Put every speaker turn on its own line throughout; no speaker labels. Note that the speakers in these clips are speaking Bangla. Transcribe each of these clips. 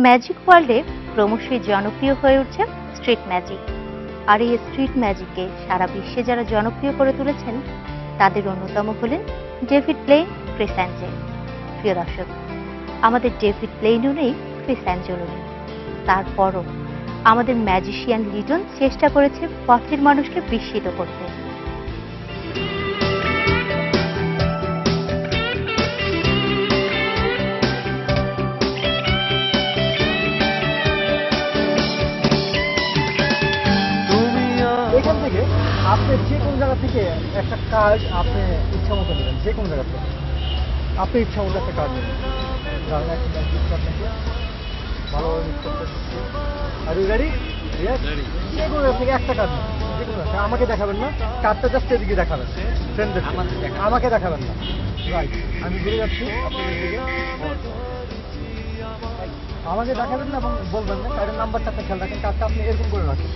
ম্যাজিক ওয়ার্ল্ডে ক্রমশই জনপ্রিয় হয়ে উঠছে স্ট্রিট ম্যাজিক। আর এই স্ট্রিট ম্যাজিককে সারা বিশ্বে যারা জনপ্রিয় করে তুলেছেন তাদের অন্যতম হলেন ডেভিড ব্লেইন, ক্রিস অ্যাঞ্জেল। প্রিয় দর্শক, আমাদের ডেভিড ব্লেইনও নেই, ক্রিস অ্যাঞ্জেলও নেই, তারপরও আমাদের ম্যাজিশিয়ান লিটন চেষ্টা করেছে পথের মানুষকে বিস্মিত করতে।
এখান থেকে আপনি যে কোনো জায়গা থেকে একটা কার্ড আপনি ইচ্ছা মতো নেবেন, যে কোনো জায়গা থেকে আপনি ইচ্ছা মতো একটা কার্ড নেবেন। ধরেন একটা আপনাকে ভালোভাবে মিক্স করতে দিচ্ছি। Are you ready? যে কোনো জায়গা থেকে একটা কার্ড নেবেন, যে কোনো জায়গা। আমাকে দেখাবেন না, কার্ডটা জাস্ট এদিকে দেখাবেন, ফ্রেন্ডদের আমাকে দেখাবেন না। রাইট, আমি ঘুরে যাচ্ছি আপনাদের দিকে, আমাকে দেখাবেন না এবং বলবেন না। কার্ডের নাম্বারটা আপনি খেয়াল রাখেন, কার্ডটা আপনি এরকম করে রাখেন।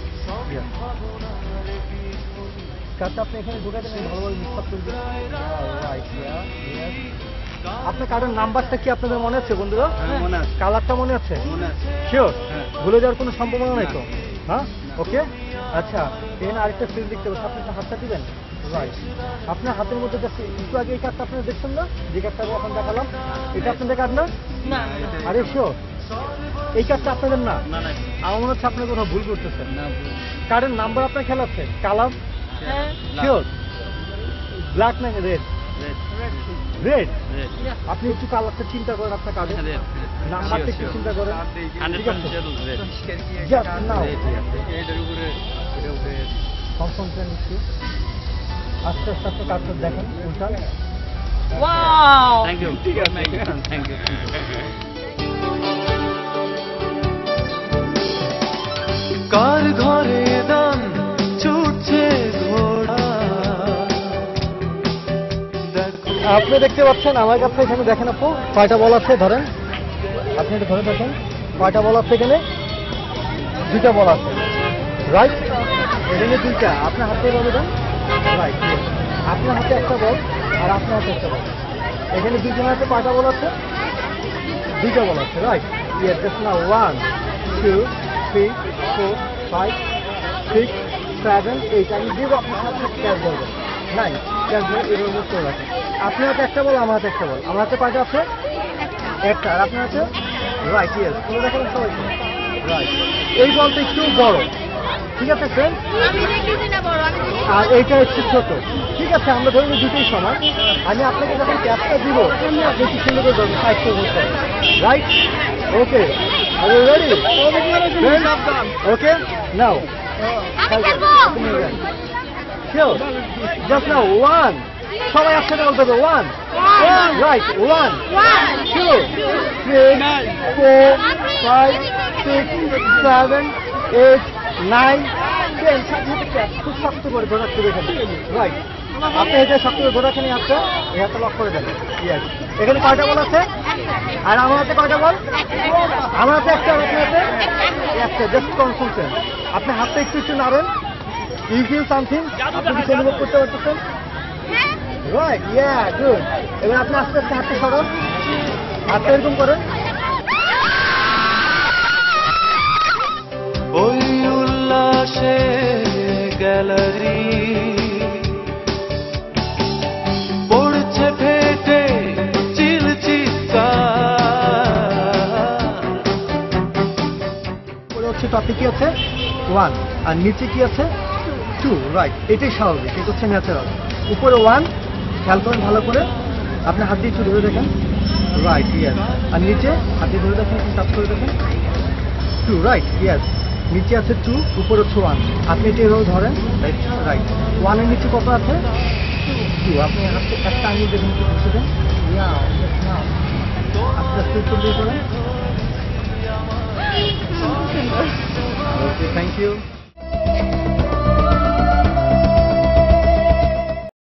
কার্ডটা আপনি এখানে ঢুকে দেন, ভালোভাবে মিক্স আপ করবেন। আপনার কার্ডের নাম্বারটা কি আপনাদের মনে আছে বন্ধুরা? কালারটা মনে আছে? শিওর? ভুলে যাওয়ার কোনো সম্ভাবনা নেই তো? হ্যাঁ, ওকে। আচ্ছা, এখানে আরেকটা স্ক্রিন দেখতে পাচ্ছেন, আপনি একটা হাতটা দিবেন। রাইট, আপনার হাতের মধ্যে যাচ্ছে একটু আগে এই কার্ডটা আপনারা দেখছেন না, যে কার্ডটা আমি এখন দেখালাম, এটা আপনাদের কার্ড না? আরে শিওর এই কার্ডটা আপনাদের না? আমার মনে হচ্ছে আপনার কোথাও ভুল করতেছেন। কার্ডের নাম্বার আপনার খেয়াল আছে? Colour sure? ব্ল্যাক না রেড? রেড। আপনি একটু কালারটা চিন্তা করেন, আপনার কার্ডের নাম্বারটা একটু চিন্তা করেন। ঠিক আছে, জাস্ট নাও কনসেন্ট্রেট নিচ্ছি। আস্তে আস্তে আপনি কার্ডটা দেখেন, উল্টান।
Wow, thank you, thank you.
কার ঘরে দান ছুটছে ঘোড়া।
আপনি দেখতে পাচ্ছেন আমার কাছে এখানে দেখেন আপু কয়টা বল আছে, ধরেন আপনি এটা ধরে দেখেন কয়টা বল আছে। এখানে দুইটা বল আছে, রাইট? এখানে দুইটা, আপনার হাতে বলে দেন। রাইট, আপনার হাতে একটা বল আর আপনার হাতে একটা বল। এখানে দুইজনের হাতে কয়টা বল আছে? দুইটা বল আছে, রাইট? Yes, just now 1 2 3 4 5 6 7 8। আমি দিব, আপনার হাতে ক্যাচ ধরবেন। 9 ক্যাচ ধরে এর মধ্যে চলে রাখেন। আপনার হাতে একটা বল, আমার হাতে একটা বল। আমার হাতে কয়টা আছে? একটা। আর আপনার হাতে? Right, yes. কোনো দেখেন সবাই? রাইট। এই বলটা একটু বড়, ঠিক আছে ফ্রেন্ড? আর এইটা একটু ছোট, ঠিক আছে? আমরা ধরুন দুটোই সমান। আমি আপনাকে যখন ক্যাপটা দিব, আপনি একটু সুন্দর করে ধরবেন, সাইড করে ধরতে হবে, right? Okay, are you ready? Okay, now sure? Just now 1, সবাই একসাথে বলতে হবে 1, রাইট? 1 2 3 4 5 6 7 8 9 10। সাথে খুব শক্ত করে ধরে রাখতে হবে, রাইট? আপনি এটা শক্ত করে ধরে রাখেন, হাতটা এই হাতটা লক করে দেন। ইয়েস। এখানে কয়টা বল আছে? আর আমার হাতে কয়টা বল? আমার হাতে একটা, আর আপনার হাতে একটা। Just concentrate. আপনি হাতটা একটু একটু নাড়েন। You feel something? আপনি কিছু অনুভব করতে পারতেছেন? রাইট, ইয়া, গুড। এবার আপনি আস্তে আস্তে হাতটা সরান, হাতটা এরকম করেন।
ওই উল্লাসে গ্যালারি পড়ছে ফেটে চিলচিৎকার।
হচ্ছে টপে কি আছে? 1, আর নিচে কি আছে? 2, রাইট? এটাই স্বাভাবিক, এটা হচ্ছে ন্যাচারাল। উপরে 1, খেয়াল করেন ভালো করে, আপনি হাত দিয়ে একটু ধরে দেখেন, রাইট, ইয়েস। আর নিচে হাত দিয়ে ধরে দেখেন, টাচ করে দেখেন, 2, রাইট, ইয়েস। নিচে আছে 2, উপরে হচ্ছে 1। আপনি এটা এভাবে ধরেন, রাইট? 1 এর নিচে কত আছে? 2। আপনি হাতে একটা আঙুল দেখুন, একটু ঘুষে দেন, আস্তে আস্তে একটু দিয়ে করেন। ওকে, থ্যাংক ইউ।